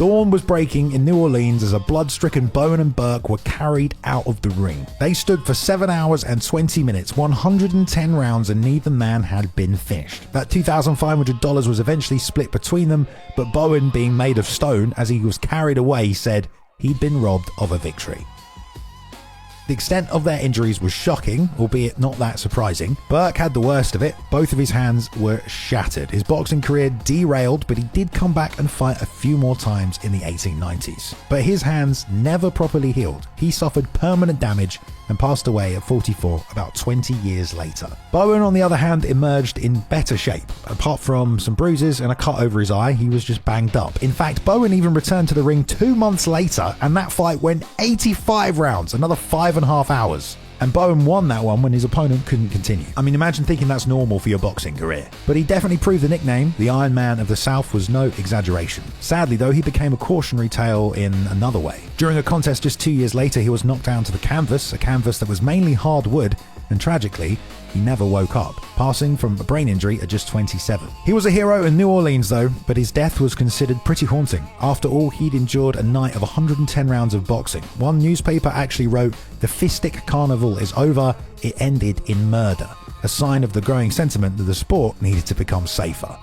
Dawn was breaking in New Orleans as a blood-stricken Bowen and Burke were carried out of the ring. They stood for 7 hours and 20 minutes, 110 rounds, and neither man had been finished. That $2,500 was eventually split between them, but Bowen, being made of stone as he was carried away, said he'd been robbed of a victory. The extent of their injuries was shocking, albeit not that surprising. Burke had the worst of it. Both of his hands were shattered. His boxing career derailed, but he did come back and fight a few more times in the 1890s. But his hands never properly healed. He suffered permanent damage and passed away at 44 about 20 years later. Bowen, on the other hand, emerged in better shape. Apart from some bruises and a cut over his eye, he was just banged up. In fact, Bowen even returned to the ring 2 months later, and that fight went 85 rounds, another 5.5 hours. And Bowen won that one when his opponent couldn't continue. I mean, imagine thinking that's normal for your boxing career. But he definitely proved the nickname, the Iron Man of the South, was no exaggeration. Sadly though, he became a cautionary tale in another way. During a contest just 2 years later, he was knocked down to the canvas, a canvas that was mainly hardwood, and tragically, he never woke up, passing from a brain injury at just 27. He was a hero in New Orleans though, but his death was considered pretty haunting. After all, he'd endured a night of 110 rounds of boxing. One newspaper actually wrote, "The fistic carnival is over, it ended in murder," a sign of the growing sentiment that the sport needed to become safer.